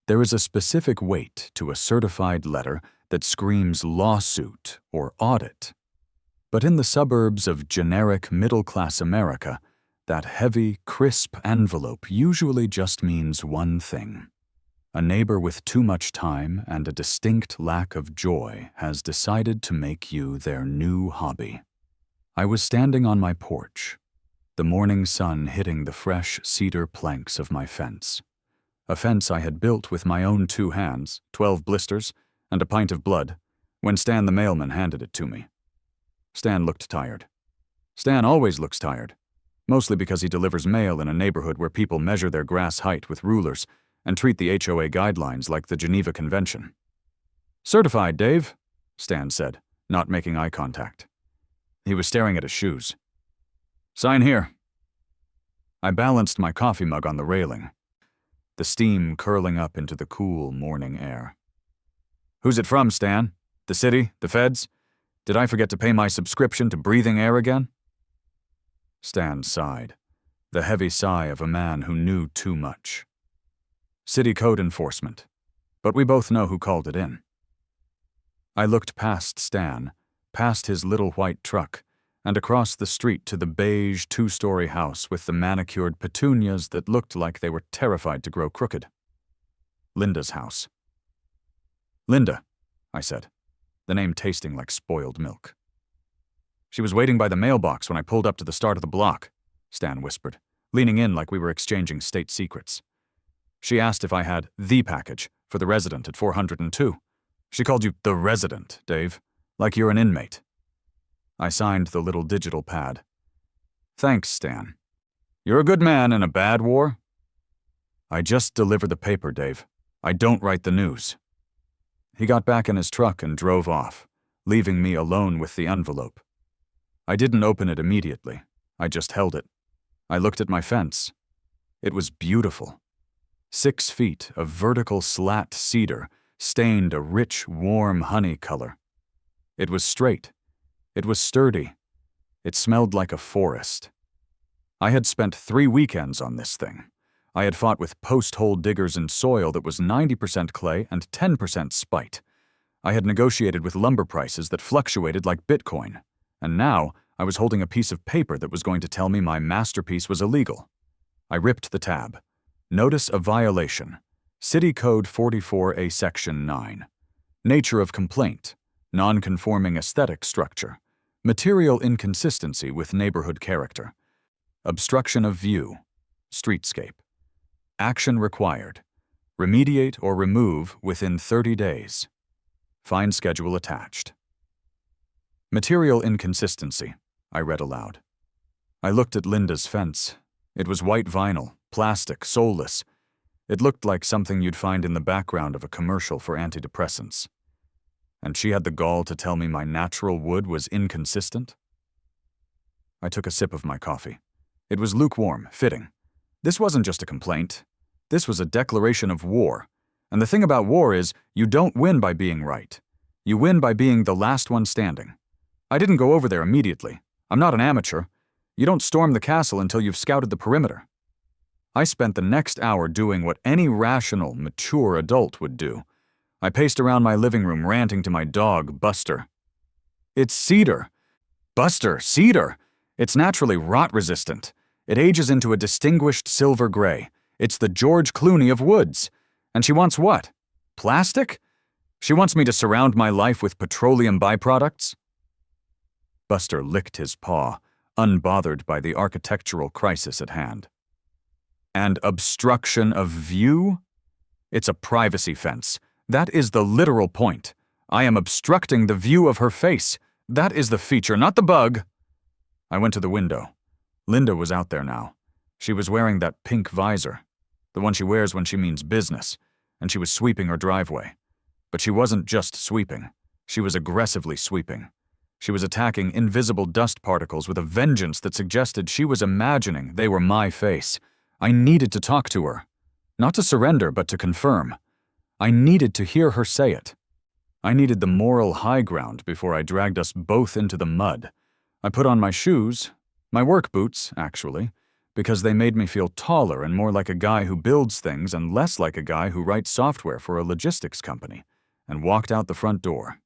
There is a specific weight to a certified letter that screams lawsuit or audit. But in the suburbs of generic middle-class America, that heavy, crisp envelope usually just means one thing. A neighbor with too much time and a distinct lack of joy has decided to make you their new hobby. I was standing on my porch, the morning sun hitting the fresh cedar planks of my fence. A fence I had built with my own 2 hands, 12 blisters, and a pint of blood, when Stan the mailman handed it to me. Stan looked tired. Stan always looks tired, mostly because he delivers mail in a neighborhood where people measure their grass height with rulers and treat the HOA guidelines like the Geneva Convention. "Certified, Dave," Stan said, not making eye contact. He was staring at his shoes. "Sign here." I balanced my coffee mug on the railing, the steam curling up into the cool morning air. "Who's it from, Stan? The city? The feds? Did I forget to pay my subscription to breathing air again?" Stan sighed, the heavy sigh of a man who knew too much. "City code enforcement, but we both know who called it in." I looked past Stan, past his little white truck, and across the street to the beige 2-story house with the manicured petunias that looked like they were terrified to grow crooked. Linda's house. "Linda," I said, the name tasting like spoiled milk. "She was waiting by the mailbox when I pulled up to the start of the block," Stan whispered, leaning in like we were exchanging state secrets. "She asked if I had the package for the resident at 402. She called you the resident, Dave, like you're an inmate." I signed the little digital pad. "Thanks, Stan. You're a good man in a bad war." "I just deliver the paper, Dave. I don't write the news." He got back in his truck and drove off, leaving me alone with the envelope. I didn't open it immediately. I just held it. I looked at my fence. It was beautiful. 6 feet of vertical slat cedar stained a rich, warm honey color. It was straight. It was sturdy. It smelled like a forest. I had spent 3 weekends on this thing. I had fought with post-hole diggers in soil that was 90% clay and 10% spite. I had negotiated with lumber prices that fluctuated like Bitcoin. And now I was holding a piece of paper that was going to tell me my masterpiece was illegal. I ripped the tab. Notice of violation. City Code 44A Section 9. Nature of complaint. Non-conforming aesthetic structure. Material inconsistency with neighborhood character. Obstruction of view. Streetscape. Action required. Remediate or remove within 30 days. Fine schedule attached. Material inconsistency, I read aloud. I looked at Linda's fence. It was white vinyl, plastic, soulless. It looked like something you'd find in the background of a commercial for antidepressants. And she had the gall to tell me my natural wood was inconsistent? I took a sip of my coffee. It was lukewarm, fitting. This wasn't just a complaint. This was a declaration of war. And the thing about war is, you don't win by being right. You win by being the last one standing. I didn't go over there immediately. I'm not an amateur. You don't storm the castle until you've scouted the perimeter. I spent the next hour doing what any rational, mature adult would do. I paced around my living room ranting to my dog, Buster. "It's cedar. Buster, cedar. It's naturally rot-resistant. It ages into a distinguished silver gray. It's the George Clooney of woods. And she wants what? Plastic? She wants me to surround my life with petroleum byproducts?" Buster licked his paw, unbothered by the architectural crisis at hand. "And obstruction of view? It's a privacy fence. That is the literal point. I am obstructing the view of her face. That is the feature, not the bug." I went to the window. Linda was out there now. She was wearing that pink visor, the one she wears when she means business, and she was sweeping her driveway. But she wasn't just sweeping. She was aggressively sweeping. She was attacking invisible dust particles with a vengeance that suggested she was imagining they were my face. I needed to talk to her. Not to surrender, but to confirm. I needed to hear her say it. I needed the moral high ground before I dragged us both into the mud. I put on my shoes, my work boots, actually, because they made me feel taller and more like a guy who builds things and less like a guy who writes software for a logistics company, and walked out the front door.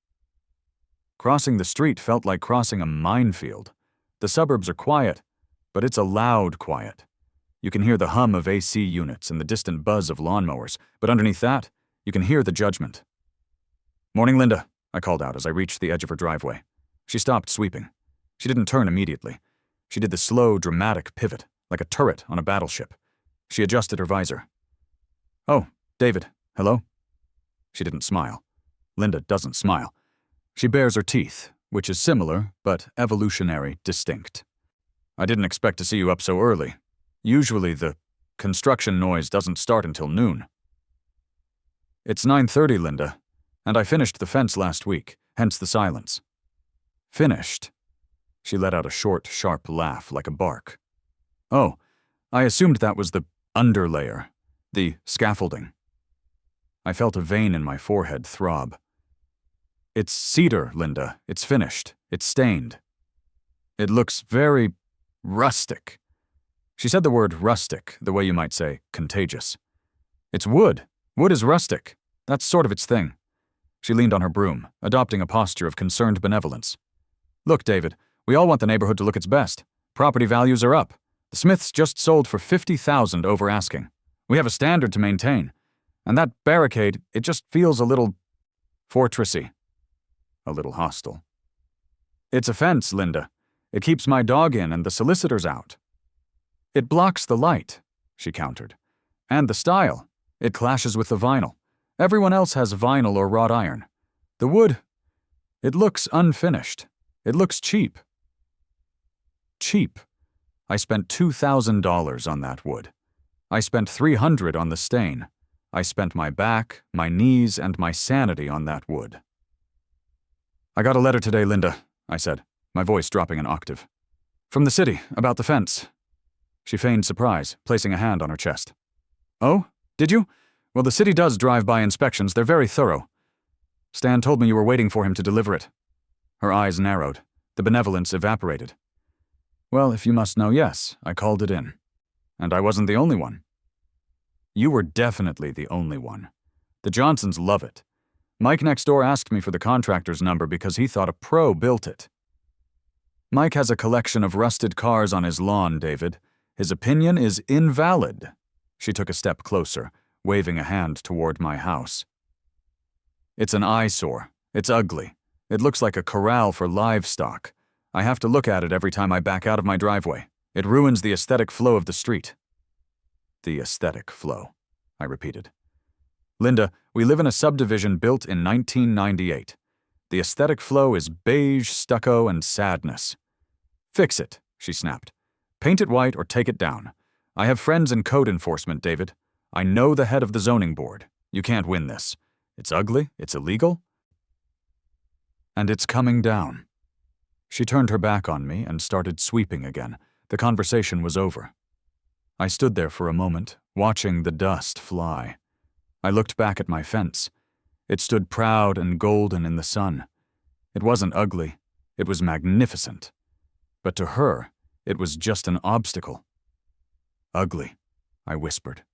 Crossing the street felt like crossing a minefield. The suburbs are quiet, but it's a loud quiet. You can hear the hum of AC units and the distant buzz of lawnmowers, but underneath that, you can hear the judgment. "Morning, Linda," I called out as I reached the edge of her driveway. She stopped sweeping. She didn't turn immediately. She did the slow, dramatic pivot, like a turret on a battleship. She adjusted her visor. "Oh, David, hello?" She didn't smile. Linda doesn't smile. She bares her teeth, which is similar, but evolutionary distinct. "I didn't expect to see you up so early. Usually the construction noise doesn't start until noon." "It's 9:30, Linda, and I finished the fence last week, hence the silence." "Finished?" She let out a short, sharp laugh like a bark. "Oh, I assumed that was the underlayer, the scaffolding." I felt a vein in my forehead throb. "It's cedar, Linda. It's finished. It's stained. It looks very rustic." She said the word rustic, the way you might say contagious. "It's wood. Wood is rustic. That's sort of its thing." She leaned on her broom, adopting a posture of concerned benevolence. "Look, David, we all want the neighborhood to look its best. Property values are up. The Smiths just sold for $50,000 over asking. We have a standard to maintain. And that barricade, it just feels a little fortressy. A little hostile." "It's a fence, Linda. It keeps my dog in and the solicitors out." "It blocks the light," she countered. "And the style. It clashes with the vinyl. Everyone else has vinyl or wrought iron. The wood, it looks unfinished. It looks cheap." Cheap. I spent $2,000 on that wood. I spent $300 on the stain. I spent my back, my knees, and my sanity on that wood. "I got a letter today, Linda," I said, my voice dropping an octave. "From the city, about the fence." She feigned surprise, placing a hand on her chest. "Oh, did you? Well, the city does drive-by inspections. They're very thorough. Stan told me you were waiting for him to deliver it." Her eyes narrowed. The benevolence evaporated. "Well, if you must know, yes, I called it in. And I wasn't the only one." "You were definitely the only one. The Johnsons love it. Mike next door asked me for the contractor's number because he thought a pro built it." "Mike has a collection of rusted cars on his lawn, David. His opinion is invalid." She took a step closer, waving a hand toward my house. "It's an eyesore. It's ugly. It looks like a corral for livestock. I have to look at it every time I back out of my driveway. It ruins the aesthetic flow of the street." "The aesthetic flow," I repeated. "Linda, we live in a subdivision built in 1998. The aesthetic flow is beige, stucco, and sadness." "Fix it," she snapped. "Paint it white or take it down. I have friends in code enforcement, David. I know the head of the zoning board. You can't win this. It's ugly, it's illegal, and it's coming down." She turned her back on me and started sweeping again. The conversation was over. I stood there for a moment, watching the dust fly. I looked back at my fence. It stood proud and golden in the sun. It wasn't ugly. It was magnificent. But to her, it was just an obstacle. "Ugly," I whispered.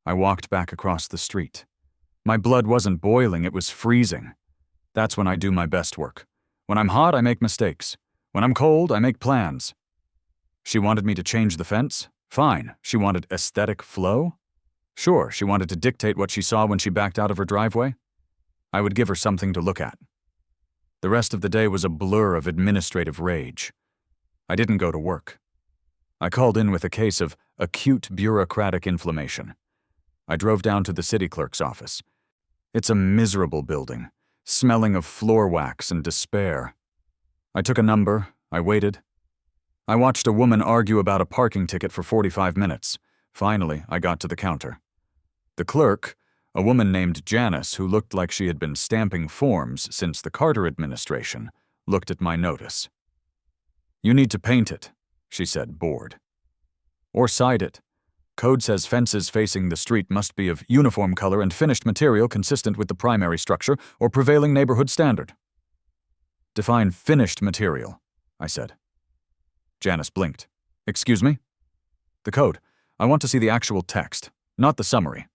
I walked back across the street. My blood wasn't boiling, it was freezing. That's when I do my best work. When I'm hot, I make mistakes. When I'm cold, I make plans. She wanted me to change the fence? Fine. She wanted aesthetic flow? Sure, she wanted to dictate what she saw when she backed out of her driveway. I would give her something to look at. The rest of the day was a blur of administrative rage. I didn't go to work. I called in with a case of acute bureaucratic inflammation. I drove down to the city clerk's office. It's a miserable building, smelling of floor wax and despair. I took a number, I waited. I watched a woman argue about a parking ticket for 45 minutes. Finally, I got to the counter. The clerk, a woman named Janice who looked like she had been stamping forms since the Carter administration, looked at my notice. "You need to paint it," she said, bored. "Or side it. Code says fences facing the street must be of uniform color and finished material consistent with the primary structure or prevailing neighborhood standard." "Define finished material," I said. Janice blinked. "Excuse me?" The code. I want to see the actual text, not the summary.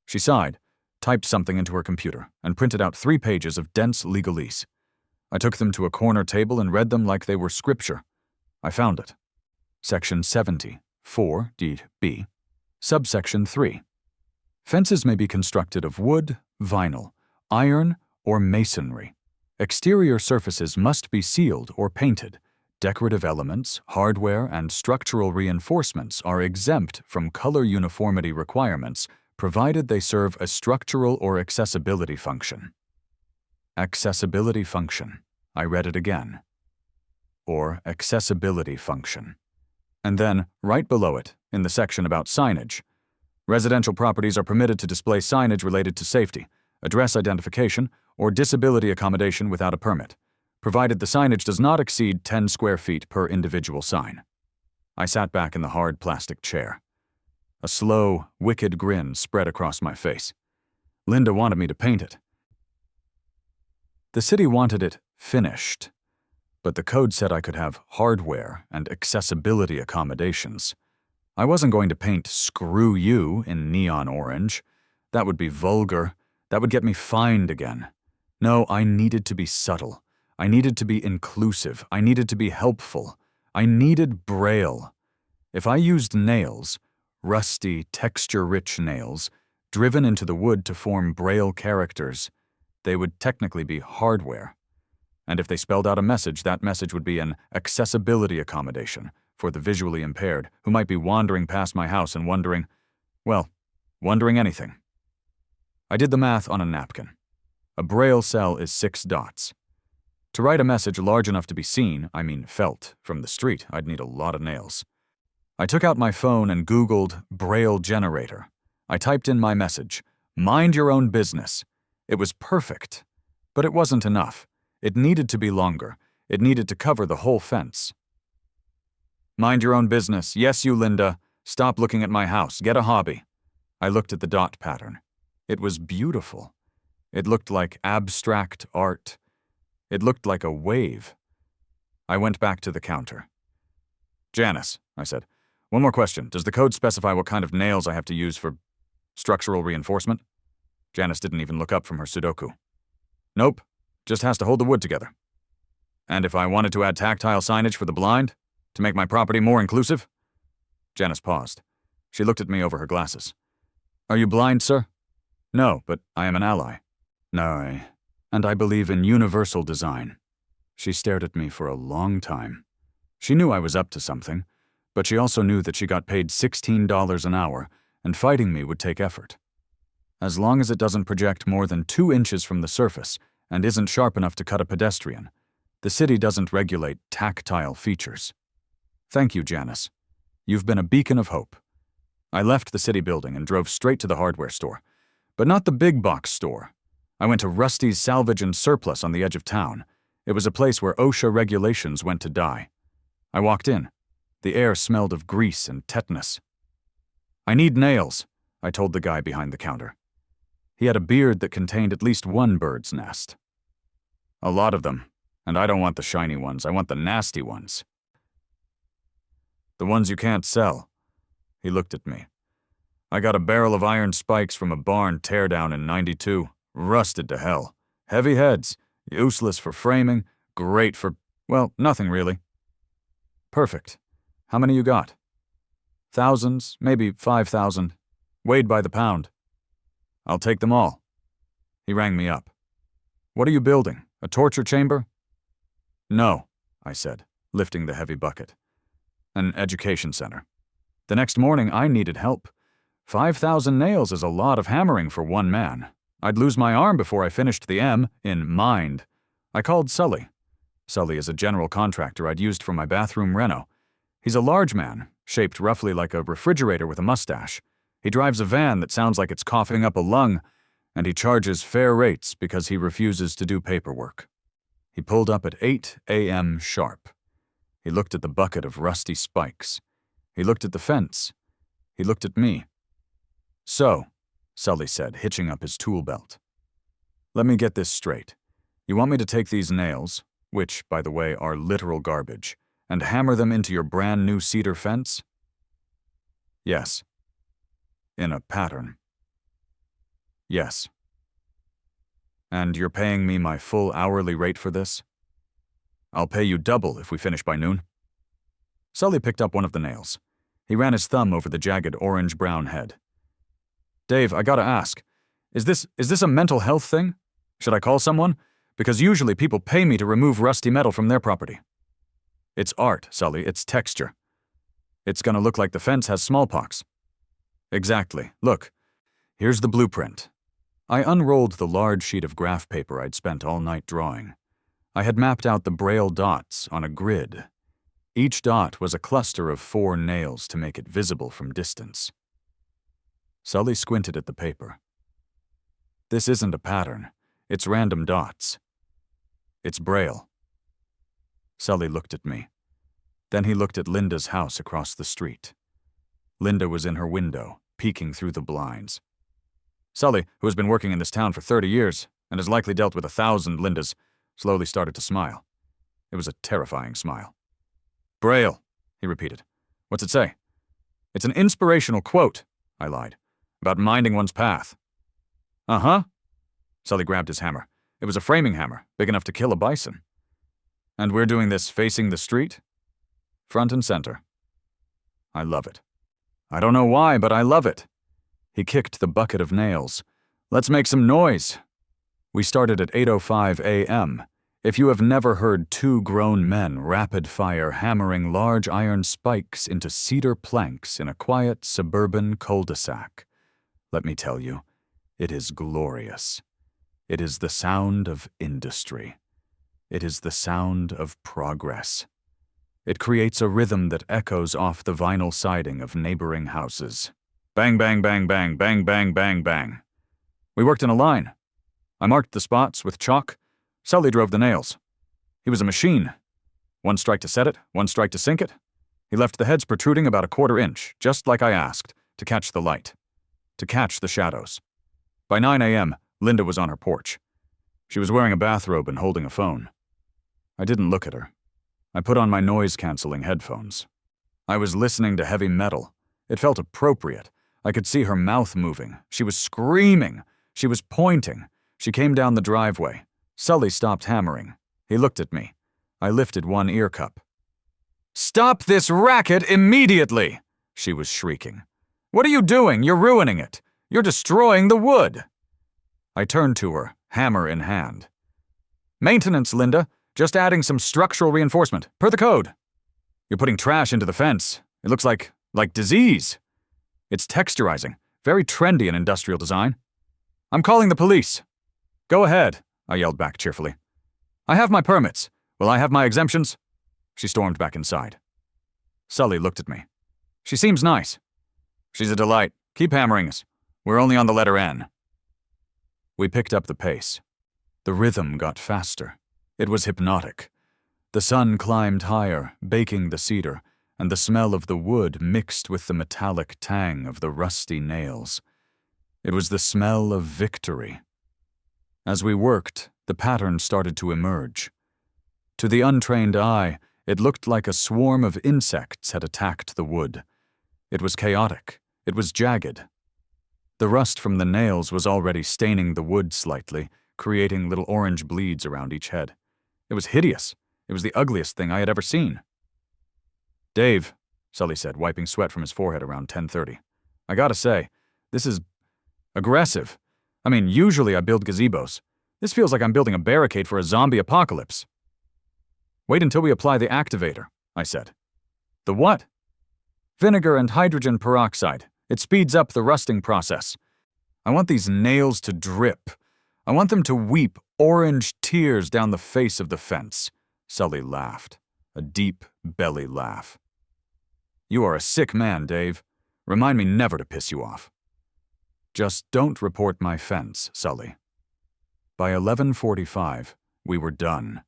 She sighed, typed something into her computer, and printed out 3 pages of dense legalese. I took them to a corner table and read them like they were scripture. I found it. Section 70, 4d-b, subsection 3. Fences may be constructed of wood, vinyl, iron, or masonry. Exterior surfaces must be sealed or painted. Decorative elements, hardware, and structural reinforcements are exempt from color uniformity requirements, provided they serve a structural or accessibility function. Accessibility function. I read it again. Or accessibility function. And then, right below it, in the section about signage, residential properties are permitted to display signage related to safety, address identification, or disability accommodation without a permit, provided the signage does not exceed 10 square feet per individual sign. I sat back in the hard plastic chair. A slow, wicked grin spread across my face. Linda wanted me to paint it. The city wanted it finished, but the code said I could have hardware and accessibility accommodations. I wasn't going to paint "Screw You" in neon orange. That would be vulgar. That would get me fined again. No, I needed to be subtle. I needed to be inclusive. I needed to be helpful. I needed Braille. If I used nails, rusty, texture-rich nails, driven into the wood to form Braille characters, they would technically be hardware. And if they spelled out a message, that message would be an accessibility accommodation for the visually impaired who might be wandering past my house and wondering anything. I did the math on a napkin. A Braille cell is 6 dots. To write a message large enough to be seen, felt, from the street, I'd need a lot of nails. I took out my phone and Googled Braille generator. I typed in my message, "Mind your own business." It was perfect, but it wasn't enough. It needed to be longer. It needed to cover the whole fence. "Mind your own business. Yes, you, Linda. Stop looking at my house. Get a hobby." I looked at the dot pattern. It was beautiful. It looked like abstract art. It looked like a wave. I went back to the counter. "Janice," I said, "one more question. Does the code specify what kind of nails I have to use for structural reinforcement?" Janice didn't even look up from her Sudoku. "Nope. Just has to hold the wood together." "And if I wanted to add tactile signage for the blind? To make my property more inclusive?" Janice paused. She looked at me over her glasses. "Are you blind, sir?" "No, but I am an ally." "No, and I believe in universal design." She stared at me for a long time. She knew I was up to something, but she also knew that she got paid $16 an hour, and fighting me would take effort. As long as it doesn't project more than 2 inches from the surface and isn't sharp enough to cut a pedestrian, the city doesn't regulate tactile features. Thank you, Janice. You've been a beacon of hope. I left the city building and drove straight to the hardware store, but not the big box store. I went to Rusty's Salvage and Surplus on the edge of town. It was a place where OSHA regulations went to die. I walked in. The air smelled of grease and tetanus. "I need nails," I told the guy behind the counter. He had a beard that contained at least 1 bird's nest. "A lot of them, and I don't want the shiny ones. I want the nasty ones. The ones you can't sell." He looked at me. "I got a barrel of iron spikes from a barn teardown in '92. Rusted to hell. Heavy heads. Useless for framing. Great for, nothing really." "Perfect. How many you got?" "Thousands, maybe 5,000. Weighed by the pound." "I'll take them all." He rang me up. "What are you building? A torture chamber?" "No," I said, lifting the heavy bucket. "An education center." The next morning, I needed help. 5,000 nails is a lot of hammering for one man. I'd lose my arm before I finished the M in mind. I called Sully. Sully is a general contractor I'd used for my bathroom reno. He's a large man, shaped roughly like a refrigerator with a mustache. He drives a van that sounds like it's coughing up a lung, and he charges fair rates because he refuses to do paperwork. He pulled up at 8 a.m. sharp. He looked at the bucket of rusty spikes. He looked at the fence. He looked at me. "So," Sully said, hitching up his tool belt. "Let me get this straight. You want me to take these nails, which, by the way, are literal garbage, and hammer them into your brand new cedar fence?" Yes. In a pattern. Yes. And you're paying me my full hourly rate for this? I'll pay you double if we finish by noon. Sully picked up one of the nails. He ran his thumb over the jagged orange-brown head. Dave, I gotta ask, is this a mental health thing? Should I call someone? Because usually people pay me to remove rusty metal from their property. It's art, Sully, it's texture. It's gonna look like the fence has smallpox. Exactly. Look, here's the blueprint. I unrolled the large sheet of graph paper I'd spent all night drawing. I had mapped out the Braille dots on a grid. Each dot was a cluster of 4 nails to make it visible from distance. Sully squinted at the paper. This isn't a pattern. It's random dots. It's Braille. Sully looked at me. Then he looked at Linda's house across the street. Linda was in her window, peeking through the blinds. Sully, who has been working in this town for 30 years and has likely dealt with 1,000 Lindas, slowly started to smile. It was a terrifying smile. Braille, he repeated. What's it say? It's an inspirational quote, I lied, about minding one's path. Uh-huh. Sully grabbed his hammer. It was a framing hammer, big enough to kill a bison. And we're doing this facing the street? Front and center. I love it. I don't know why, but I love it. He kicked the bucket of nails. Let's make some noise. We started at 8:05 a.m. If you have never heard 2 grown men rapid-fire hammering large iron spikes into cedar planks in a quiet suburban cul-de-sac, let me tell you, it is glorious. It is the sound of industry. It is the sound of progress. It creates a rhythm that echoes off the vinyl siding of neighboring houses. Bang, bang, bang, bang, bang, bang, bang, bang. We worked in a line. I marked the spots with chalk. Sully drove the nails. He was a machine. 1 strike to set it, 1 strike to sink it. He left the heads protruding about 1/4 inch, just like I asked, to catch the light, to catch the shadows. By 9 a.m., Linda was on her porch. She was wearing a bathrobe and holding a phone. I didn't look at her. I put on my noise-canceling headphones. I was listening to heavy metal. It felt appropriate. I could see her mouth moving. She was screaming. She was pointing. She came down the driveway. Sully stopped hammering. He looked at me. I lifted one ear cup. "Stop this racket immediately!" she was shrieking. "What are you doing? You're ruining it. You're destroying the wood." I turned to her, hammer in hand. "Maintenance, Linda. Just adding some structural reinforcement, per the code. You're putting trash into the fence. It looks like disease. It's texturizing, very trendy in industrial design. I'm calling the police." "Go ahead," I yelled back cheerfully. "I have my permits. Will I have my exemptions?" She stormed back inside. Sully looked at me. "She seems nice." "She's a delight. Keep hammering us. We're only on the letter N." We picked up the pace. The rhythm got faster. It was hypnotic. The sun climbed higher, baking the cedar, and the smell of the wood mixed with the metallic tang of the rusty nails. It was the smell of victory. As we worked, the pattern started to emerge. To the untrained eye, it looked like a swarm of insects had attacked the wood. It was chaotic. It was jagged. The rust from the nails was already staining the wood slightly, creating little orange bleeds around each head. It was hideous. It was the ugliest thing I had ever seen. "Dave," Sully said, wiping sweat from his forehead around 10:30. "I gotta say, this is aggressive. I mean, usually I build gazebos. This feels like I'm building a barricade for a zombie apocalypse." "Wait until we apply the activator," I said. "The what?" "Vinegar and hydrogen peroxide. It speeds up the rusting process. I want these nails to drip. I want them to weep orange tears down the face of the fence." Sully laughed, a deep belly laugh. "You are a sick man, Dave. Remind me never to piss you off." "Just don't report my fence, Sully." By 11:45, we were done.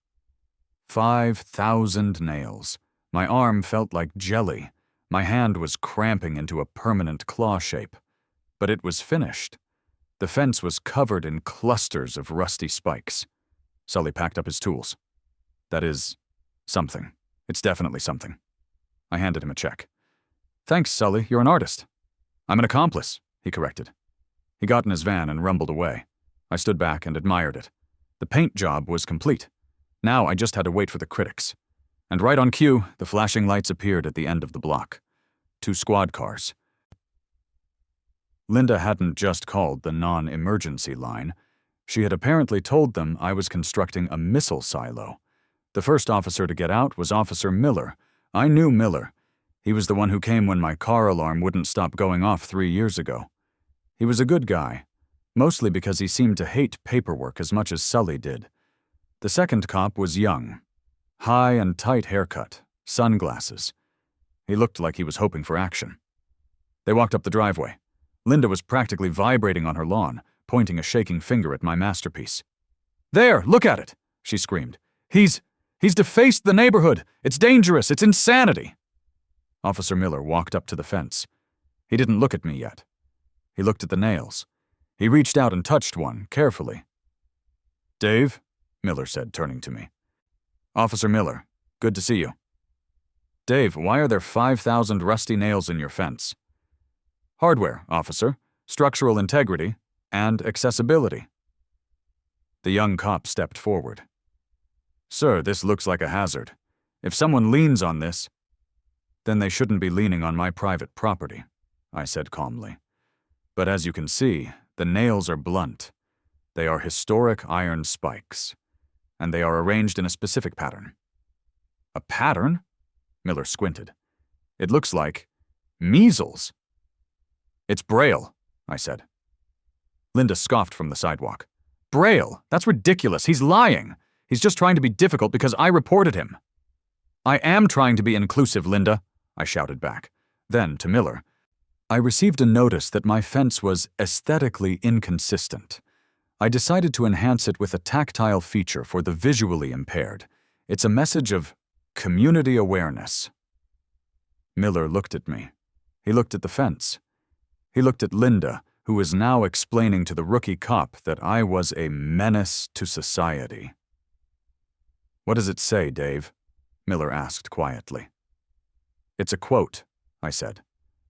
5,000 nails. My arm felt like jelly. My hand was cramping into a permanent claw shape. But it was finished. The fence was covered in clusters of rusty spikes. Sully packed up his tools. "That is something. It's definitely something." I handed him a check. Thanks, Sully, you're an artist. I'm an accomplice, he corrected. He got in his van and rumbled away. I stood back and admired it. The paint job was complete. Now I just had to wait for the critics. And right on cue, the flashing lights appeared at the end of the block. 2 squad cars. Linda hadn't just called the non-emergency line. She had apparently told them I was constructing a missile silo. The first officer to get out was Officer Miller. I knew Miller. He was the one who came when my car alarm wouldn't stop going off 3 years ago. He was a good guy, mostly because he seemed to hate paperwork as much as Sully did. The second cop was young. High and tight haircut, sunglasses. He looked like he was hoping for action. They walked up the driveway. Linda was practically vibrating on her lawn, pointing a shaking finger at my masterpiece. "There, look at it," she screamed. He's defaced the neighborhood. It's dangerous. It's insanity." Officer Miller walked up to the fence. He didn't look at me yet. He looked at the nails. He reached out and touched one, carefully. "Dave," Miller said, turning to me. "Officer Miller, good to see you." "Dave, why are there 5,000 rusty nails in your fence?" "Hardware, officer, structural integrity, and accessibility." The young cop stepped forward. "Sir, this looks like a hazard. If someone leans on this—" "Then they shouldn't be leaning on my private property," I said calmly. "But as you can see, the nails are blunt. They are historic iron spikes, and they are arranged in a specific pattern." "A pattern?" Miller squinted. "It looks like measles." "It's Braille," I said. Linda scoffed from the sidewalk. "Braille? That's ridiculous. He's lying. He's just trying to be difficult because I reported him." "I am trying to be inclusive, Linda," I shouted back. Then, to Miller, "I received a notice that my fence was aesthetically inconsistent. I decided to enhance it with a tactile feature for the visually impaired. It's a message of community awareness." Miller looked at me. He looked at the fence. He looked at Linda, who was now explaining to the rookie cop that I was a menace to society. "What does it say, Dave?" Miller asked quietly. "It's a quote," I said,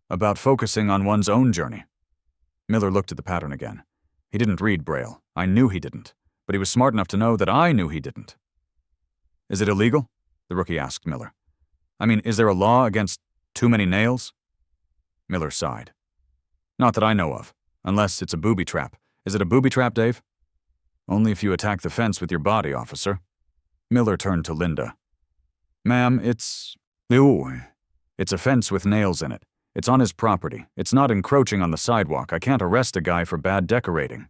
"about focusing on one's own journey." Miller looked at the pattern again. He didn't read Braille. I knew he didn't, but he was smart enough to know that I knew he didn't. "Is it illegal?" the rookie asked Miller. "I mean, is there a law against too many nails?" Miller sighed. "Not that I know of, unless it's a booby trap. Is it a booby trap, Dave?" "Only if you attack the fence with your body, officer." Miller turned to Linda. "Ma'am, it's a fence with nails in it. It's on his property. It's not encroaching on the sidewalk. I can't arrest a guy for bad decorating."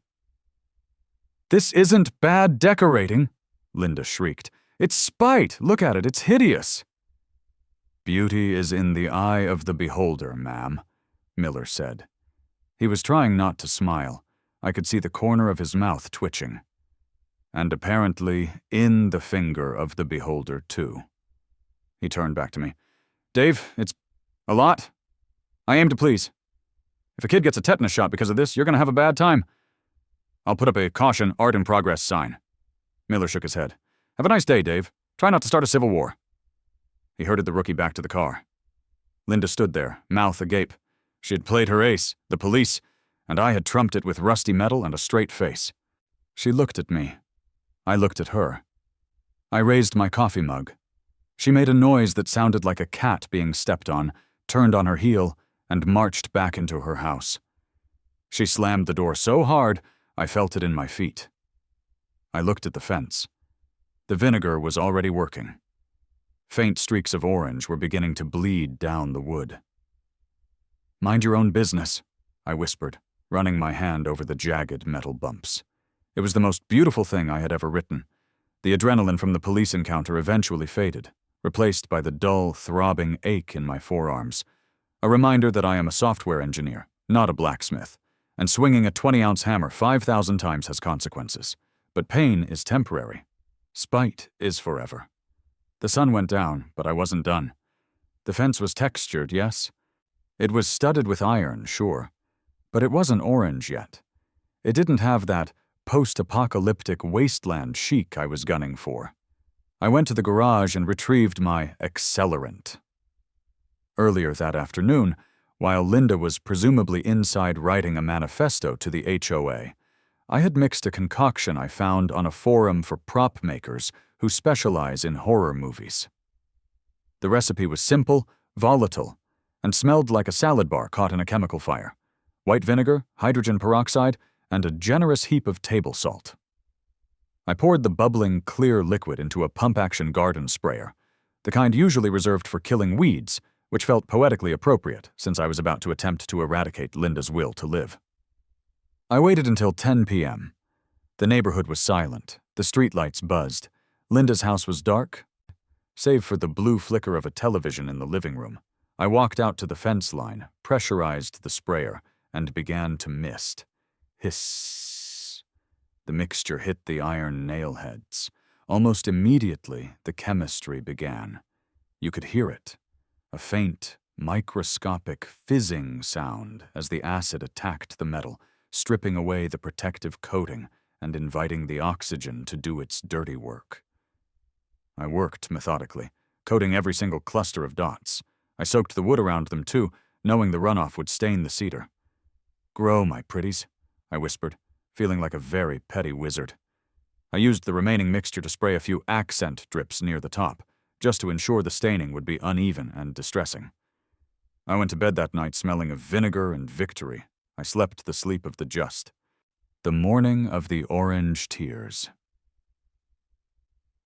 "This isn't bad decorating," Linda shrieked. "It's spite. Look at it. It's hideous." "Beauty is in the eye of the beholder, ma'am," Miller said. He was trying not to smile. I could see the corner of his mouth twitching. "And apparently in the finger of the beholder, too." He turned back to me. "Dave, it's a lot. I aim to please. If a kid gets a tetanus shot because of this, you're going to have a bad time. I'll put up a caution, art in progress sign." Miller shook his head. "Have a nice day, Dave. Try not to start a civil war." He herded the rookie back to the car. Linda stood there, mouth agape. She had played her ace, the police, and I had trumped it with rusty metal and a straight face. She looked at me. I looked at her. I raised my coffee mug. She made a noise that sounded like a cat being stepped on, turned on her heel, and marched back into her house. She slammed the door so hard, I felt it in my feet. I looked at the fence. The vinegar was already working. Faint streaks of orange were beginning to bleed down the wood. "Mind your own business," I whispered, running my hand over the jagged metal bumps. It was the most beautiful thing I had ever written. The adrenaline from the police encounter eventually faded, replaced by the dull, throbbing ache in my forearms. A reminder that I am a software engineer, not a blacksmith, and swinging a 20-ounce hammer 5,000 times has consequences. But pain is temporary. Spite is forever. The sun went down, but I wasn't done. The fence was textured, yes. It was studded with iron, sure. But it wasn't orange yet. It didn't have that post-apocalyptic wasteland chic I was gunning for. I went to the garage and retrieved my accelerant. Earlier that afternoon, while Linda was presumably inside writing a manifesto to the HOA, I had mixed a concoction I found on a forum for prop makers who specialize in horror movies. The recipe was simple, volatile, and smelled like a salad bar caught in a chemical fire. White vinegar, hydrogen peroxide, and a generous heap of table salt. I poured the bubbling, clear liquid into a pump-action garden sprayer, the kind usually reserved for killing weeds, which felt poetically appropriate since I was about to attempt to eradicate Linda's will to live. I waited until 10 p.m. The neighborhood was silent, the streetlights buzzed. Linda's house was dark, save for the blue flicker of a television in the living room. I walked out to the fence line, pressurized the sprayer, and began to mist. Hiss. The mixture hit the iron nail heads. Almost immediately, the chemistry began. You could hear it. A faint, microscopic fizzing sound as the acid attacked the metal, stripping away the protective coating and inviting the oxygen to do its dirty work. I worked methodically, coating every single cluster of dots. I soaked the wood around them too, knowing the runoff would stain the cedar. "Grow, my pretties," I whispered, feeling like a very petty wizard. I used the remaining mixture to spray a few accent drips near the top, just to ensure the staining would be uneven and distressing. I went to bed that night smelling of vinegar and victory. I slept the sleep of the just. The morning of the orange tears.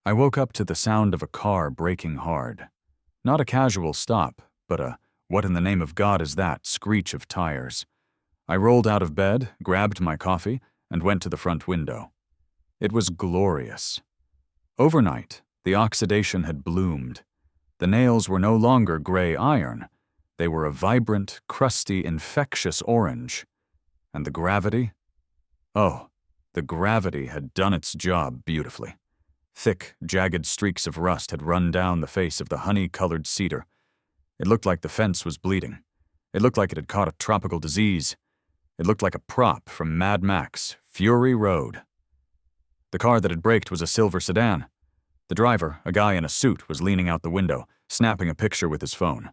I woke up to the sound of a car braking hard. Not a casual stop, but a "what in the name of God is that" screech of tires. I rolled out of bed, grabbed my coffee, and went to the front window. It was glorious. Overnight, the oxidation had bloomed. The nails were no longer gray iron. They were a vibrant, crusty, infectious orange. And the gravity? Oh, the gravity had done its job beautifully. Thick, jagged streaks of rust had run down the face of the honey-colored cedar. It looked like the fence was bleeding. It looked like it had caught a tropical disease. It looked like a prop from Mad Max, Fury Road. The car that had braked was a silver sedan. The driver, a guy in a suit, was leaning out the window, snapping a picture with his phone.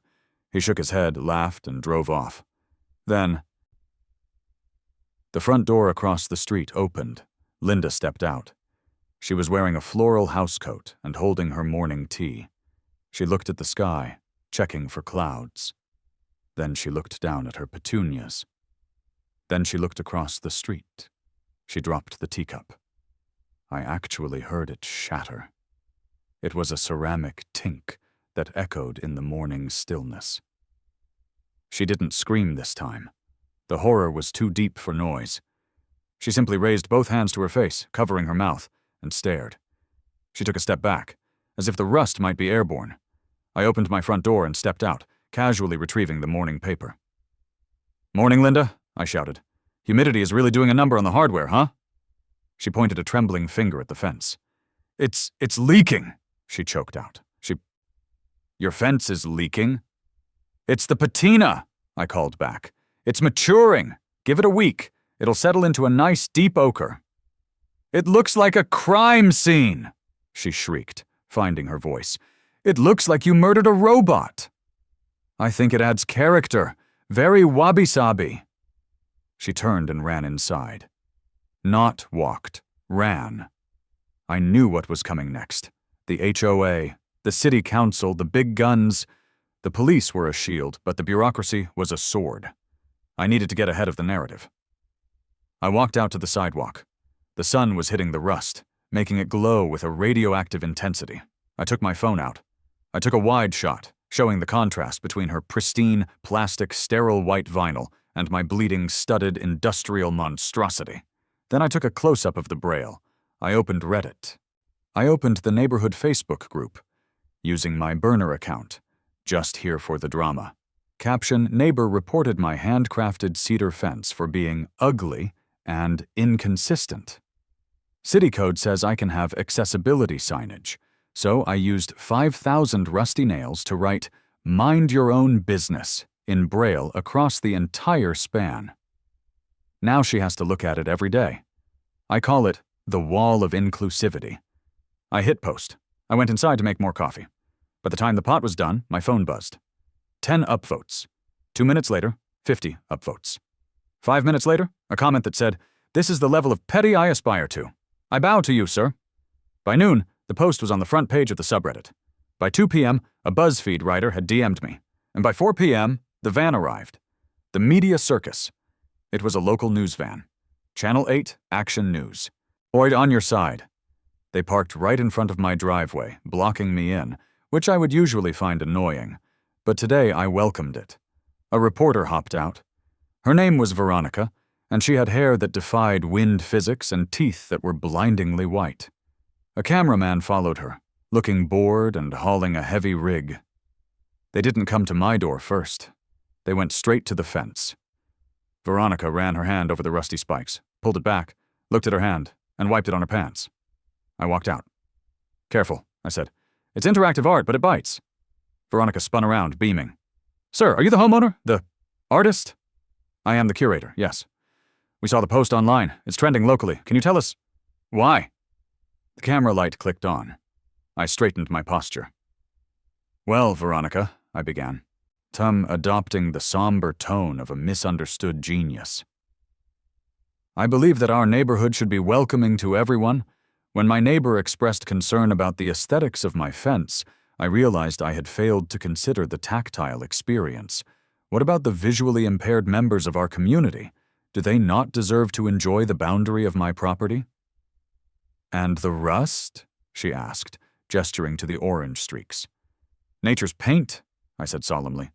He shook his head, laughed, and drove off. Then, the front door across the street opened. Linda stepped out. She was wearing a floral housecoat and holding her morning tea. She looked at the sky, checking for clouds. Then she looked down at her petunias. Then she looked across the street. She dropped the teacup. I actually heard it shatter. It was a ceramic tink that echoed in the morning stillness. She didn't scream this time. The horror was too deep for noise. She simply raised both hands to her face, covering her mouth, and stared. She took a step back, as if the rust might be airborne. I opened my front door and stepped out, casually retrieving the morning paper. "Morning, Linda," I shouted. "Humidity is really doing a number on the hardware, huh?" She pointed a trembling finger at the fence. It's leaking," she choked out. "Your fence is leaking?" "It's the patina," I called back. "It's maturing. Give it a week. It'll settle into a nice deep ochre." "It looks like a crime scene," she shrieked, finding her voice. "It looks like you murdered a robot." "I think it adds character. Very wabi-sabi." She turned and ran inside. Not walked, ran. I knew what was coming next. The HOA, the city council, the big guns. The police were a shield, but the bureaucracy was a sword. I needed to get ahead of the narrative. I walked out to the sidewalk. The sun was hitting the rust, making it glow with a radioactive intensity. I took my phone out. I took a wide shot, showing the contrast between her pristine, plastic, sterile white vinyl and my bleeding, studded, industrial monstrosity. Then I took a close-up of the Braille. I opened Reddit. I opened the neighborhood Facebook group, using my burner account. Just here for the drama. Caption: neighbor reported my handcrafted cedar fence for being ugly and inconsistent. City code says I can have accessibility signage, so I used 5,000 rusty nails to write "Mind your own business" in Braille across the entire span. Now she has to look at it every day. I call it the wall of inclusivity. I hit post. I went inside to make more coffee. By the time the pot was done, my phone buzzed. 10 upvotes. 2 minutes later, 50 upvotes. 5 minutes later, a comment that said, "This is the level of petty I aspire to. I bow to you, sir." By noon, the post was on the front page of the subreddit. By 2 p.m., a BuzzFeed writer had DM'd me. And by 4 p.m., the van arrived. The Media Circus. It was a local news van. Channel 8 Action News. Oid on your side. They parked right in front of my driveway, blocking me in, which I would usually find annoying. But today I welcomed it. A reporter hopped out. Her name was Veronica, and she had hair that defied wind physics and teeth that were blindingly white. A cameraman followed her, looking bored and hauling a heavy rig. They didn't come to my door first. They went straight to the fence. Veronica ran her hand over the rusty spikes, pulled it back, looked at her hand, and wiped it on her pants. I walked out. "Careful," I said. "It's interactive art, but it bites." Veronica spun around, beaming. "Sir, are you the homeowner? The artist?" "I am the curator, yes. We saw the post online. It's trending locally. Can you tell us why?" The camera light clicked on. I straightened my posture. "Well, Veronica," I began, adopting the somber tone of a misunderstood genius. "I believe that our neighborhood should be welcoming to everyone. When my neighbor expressed concern about the aesthetics of my fence, I realized I had failed to consider the tactile experience. What about the visually impaired members of our community? Do they not deserve to enjoy the boundary of my property?" "And the rust?" she asked, gesturing to the orange streaks. "Nature's paint," I said solemnly.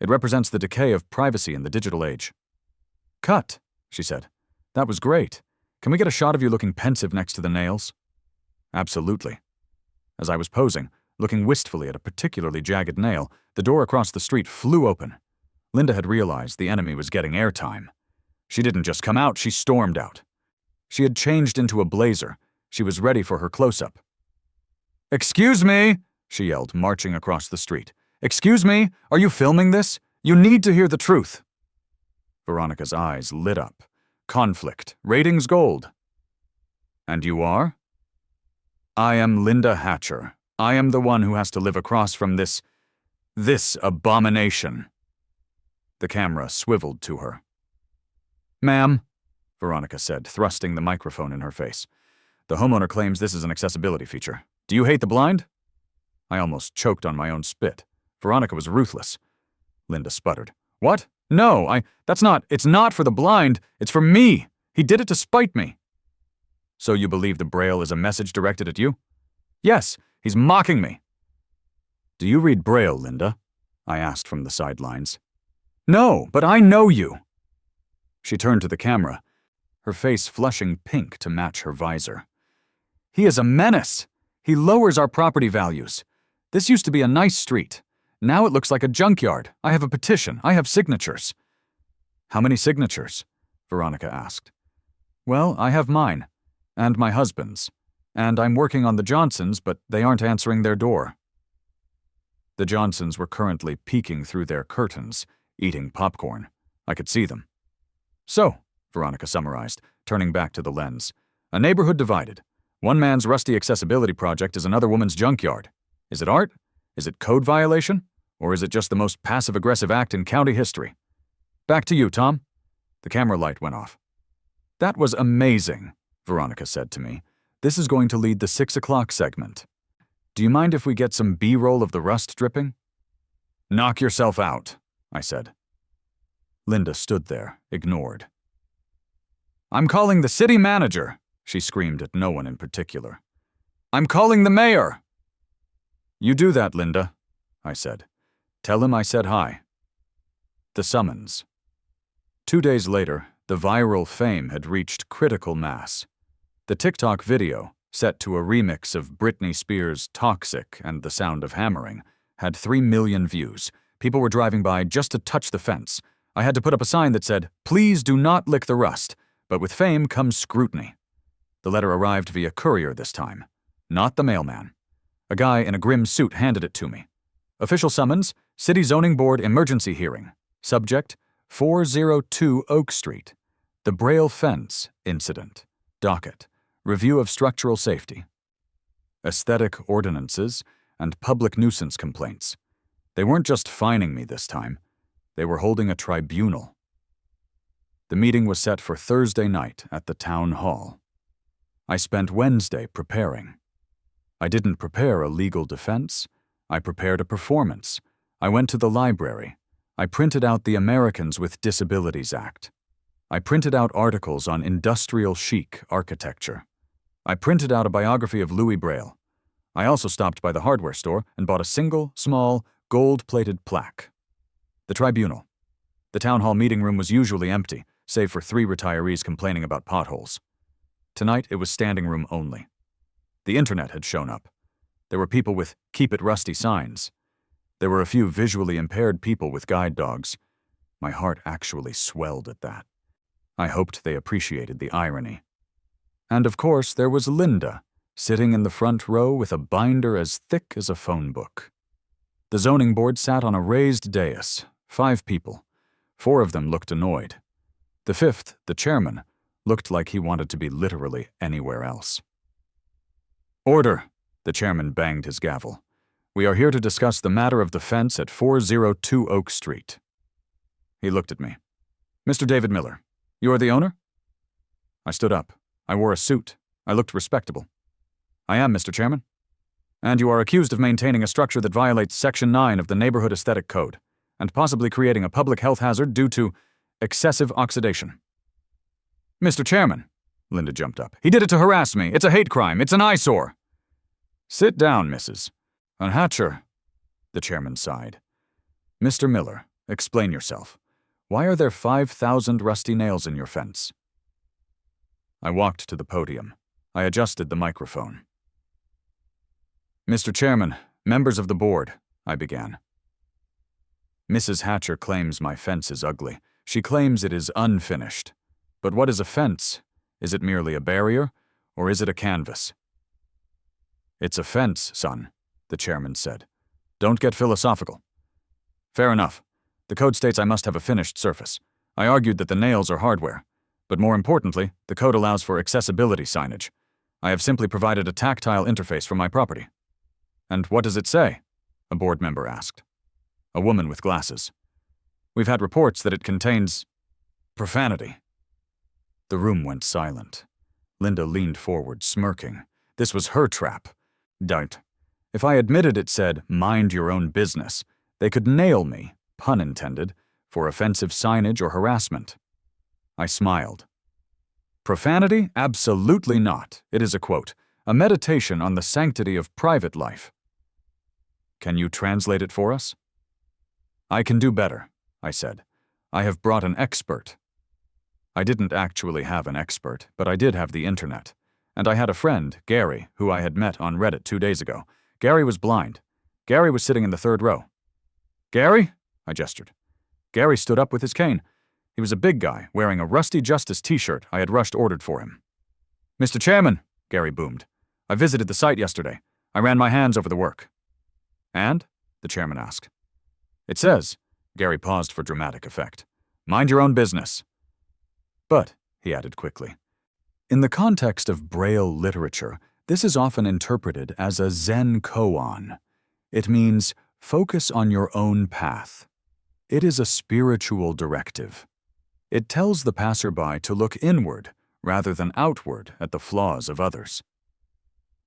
"It represents the decay of privacy in the digital age." "Cut," she said. "That was great. Can we get a shot of you looking pensive next to the nails?" "Absolutely." As I was posing, looking wistfully at a particularly jagged nail, the door across the street flew open. Linda had realized the enemy was getting airtime. She didn't just come out, she stormed out. She had changed into a blazer. She was ready for her close-up. "Excuse me," she yelled, marching across the street. "Excuse me, are you filming this? You need to hear the truth." Veronica's eyes lit up. Conflict, ratings gold. "And you are?" "I am Linda Hatcher. I am the one who has to live across from this abomination." The camera swiveled to her. "Ma'am," Veronica said, thrusting the microphone in her face, "the homeowner claims this is an accessibility feature. Do you hate the blind?" I almost choked on my own spit. Veronica was ruthless. Linda sputtered. "What? No, it's not for the blind, it's for me. He did it to spite me." "So you believe the Braille is a message directed at you?" "Yes, he's mocking me." "Do you read Braille, Linda?" I asked from the sidelines. "No, but I know you." She turned to the camera, her face flushing pink to match her visor. "He is a menace. He lowers our property values. This used to be a nice street. Now it looks like a junkyard. I have a petition. I have signatures." "How many signatures?" Veronica asked. "Well, I have mine, and my husband's, and I'm working on the Johnsons, but they aren't answering their door." The Johnsons were currently peeking through their curtains, eating popcorn. I could see them. "So," Veronica summarized, turning back to the lens, "a neighborhood divided. One man's rusty accessibility project is another woman's junkyard. Is it art? Is it code violation? Or is it just the most passive-aggressive act in county history? Back to you, Tom." The camera light went off. "That was amazing," Veronica said to me. "This is going to lead the 6 o'clock segment. Do you mind if we get some B-roll of the rust dripping?" "Knock yourself out," I said. Linda stood there, ignored. "I'm calling the city manager," she screamed at no one in particular. "I'm calling the mayor." "You do that, Linda," I said. "Tell him I said hi." The summons. 2 days later, the viral fame had reached critical mass. The TikTok video, set to a remix of Britney Spears' Toxic and The Sound of Hammering, had 3 million views. People were driving by just to touch the fence. I had to put up a sign that said, "Please do not lick the rust," but with fame comes scrutiny. The letter arrived via courier this time, not the mailman. A guy in a grim suit handed it to me. Official summons, City Zoning Board emergency hearing. Subject, 402 Oak Street. The Braille Fence Incident. Docket, review of structural safety. Aesthetic ordinances and public nuisance complaints. They weren't just fining me this time. They were holding a tribunal. The meeting was set for Thursday night at the town hall. I spent Wednesday preparing. I didn't prepare a legal defense. I prepared a performance. I went to the library. I printed out the Americans with Disabilities Act. I printed out articles on industrial chic architecture. I printed out a biography of Louis Braille. I also stopped by the hardware store and bought a single, small, gold-plated plaque. The tribunal. The town hall meeting room was usually empty, save for 3 retirees complaining about potholes. Tonight, it was standing room only. The internet had shown up. There were people with "Keep It Rusty" signs. There were a few visually impaired people with guide dogs. My heart actually swelled at that. I hoped they appreciated the irony. And of course, there was Linda, sitting in the front row with a binder as thick as a phone book. The zoning board sat on a raised dais, 5 people. 4 of them looked annoyed. The 5th, the chairman, looked like he wanted to be literally anywhere else. "Order!" The chairman banged his gavel. "We are here to discuss the matter of the fence at 402 Oak Street." He looked at me. "Mr. David Miller, you are the owner?" I stood up. I wore a suit. I looked respectable. "I am, Mr. Chairman." "And you are accused of maintaining a structure that violates Section 9 of the Neighborhood Aesthetic Code, and possibly creating a public health hazard due to excessive oxidation." "Mr. Chairman," Linda jumped up, "he did it to harass me. It's a hate crime. It's an eyesore." "Sit down, Mrs. Hatcher," the chairman sighed. "Mr. Miller, explain yourself. Why are there 5,000 rusty nails in your fence?" I walked to the podium. I adjusted the microphone. "Mr. Chairman, members of the board," I began. "Mrs. Hatcher claims my fence is ugly. She claims it is unfinished. But what is a fence? Is it merely a barrier, or is it a canvas?" "It's a fence, son," the chairman said. "Don't get philosophical." "Fair enough. The code states I must have a finished surface. I argued that the nails are hardware. But more importantly, the code allows for accessibility signage. I have simply provided a tactile interface for my property." "And what does it say?" a board member asked. A woman with glasses. "We've had reports that it contains profanity." The room went silent. Linda leaned forward, smirking. This was her trap. Don't. If I admitted it said, "Mind your own business," they could nail me, pun intended, for offensive signage or harassment. I smiled. "Profanity? Absolutely not. It is a quote, a meditation on the sanctity of private life." "Can you translate it for us?" "I can do better," I said. "I have brought an expert." I didn't actually have an expert, but I did have the internet. And I had a friend, Gary, who I had met on Reddit 2 days ago. Gary was blind. Gary was sitting in the 3rd row. "Gary?" I gestured. Gary stood up with his cane. He was a big guy, wearing a Rusty Justice t-shirt I had rushed ordered for him. "Mr. Chairman," Gary boomed. "I visited the site yesterday. I ran my hands over the work." "And?" the chairman asked. "It says," Gary paused for dramatic effect, "mind your own business." "But," he added quickly, "in the context of Braille literature, this is often interpreted as a Zen koan. It means focus on your own path. It is a spiritual directive. It tells the passerby to look inward rather than outward at the flaws of others."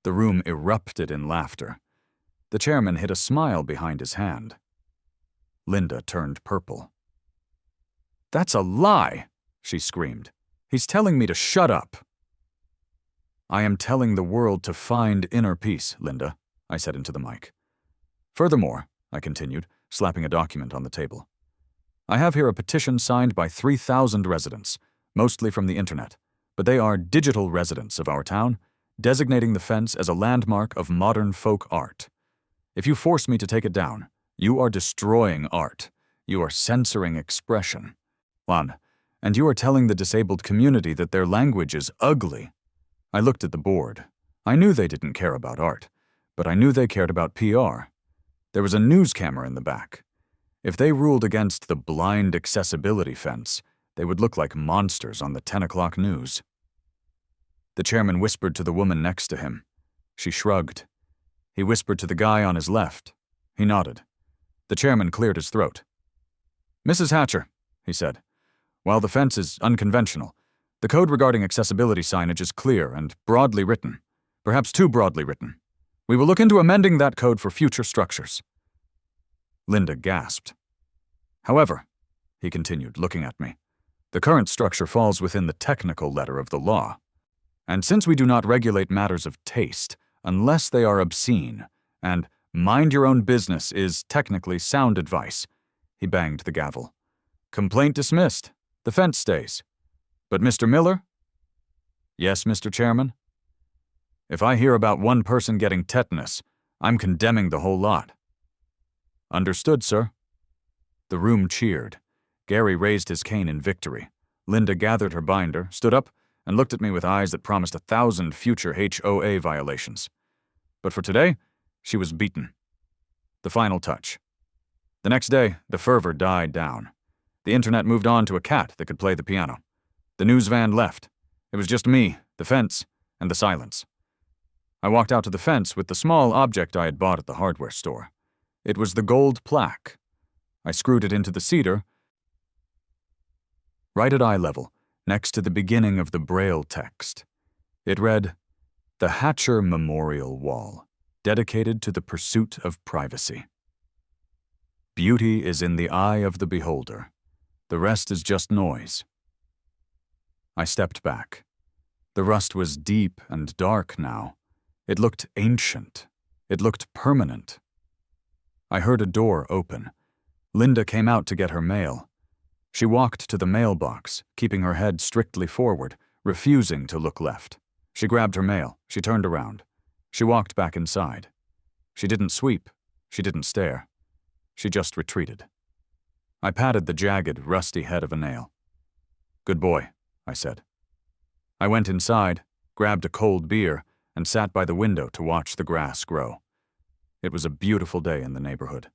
The room erupted in laughter. The chairman hid a smile behind his hand. Linda turned purple. "That's a lie!" she screamed. "He's telling me to shut up." "I am telling the world to find inner peace, Linda," I said into the mic. "Furthermore," I continued, slapping a document on the table, "I have here a petition signed by 3,000 residents, mostly from the internet, but they are digital residents of our town, designating the fence as a landmark of modern folk art. If you force me to take it down, you are destroying art. You are censoring expression. And you are telling the disabled community that their language is ugly." I looked at the board. I knew they didn't care about art, but I knew they cared about PR. There was a news camera in the back. If they ruled against the blind accessibility fence, they would look like monsters on the 10 o'clock news. The chairman whispered to the woman next to him. She shrugged. He whispered to the guy on his left. He nodded. The chairman cleared his throat. "Mrs. Hatcher," he said, "while the fence is unconventional, the code regarding accessibility signage is clear and broadly written, perhaps too broadly written. We will look into amending that code for future structures." Linda gasped. "However," he continued, looking at me, "the current structure falls within the technical letter of the law. And since we do not regulate matters of taste unless they are obscene, and mind your own business is technically sound advice," he banged the gavel. "Complaint dismissed. The fence stays. But Mr. Miller?" "Yes, Mr. Chairman?" "If I hear about one person getting tetanus, I'm condemning the whole lot." "Understood, sir." The room cheered. Gary raised his cane in victory. Linda gathered her binder, stood up, and looked at me with eyes that promised 1,000 future HOA violations. But for today, she was beaten. The final touch. The next day, the fervor died down. The internet moved on to a cat that could play the piano. The news van left. It was just me, the fence, and the silence. I walked out to the fence with the small object I had bought at the hardware store. It was the gold plaque. I screwed it into the cedar, right at eye level, next to the beginning of the Braille text. It read, "The Hatcher Memorial Wall, dedicated to the pursuit of privacy. Beauty is in the eye of the beholder. The rest is just noise." I stepped back. The rust was deep and dark now. It looked ancient. It looked permanent. I heard a door open. Linda came out to get her mail. She walked to the mailbox, keeping her head strictly forward, refusing to look left. She grabbed her mail. She turned around. She walked back inside. She didn't sweep. She didn't stare. She just retreated. I patted the jagged, rusty head of a nail. "Good boy," I said. I went inside, grabbed a cold beer, and sat by the window to watch the grass grow. It was a beautiful day in the neighborhood.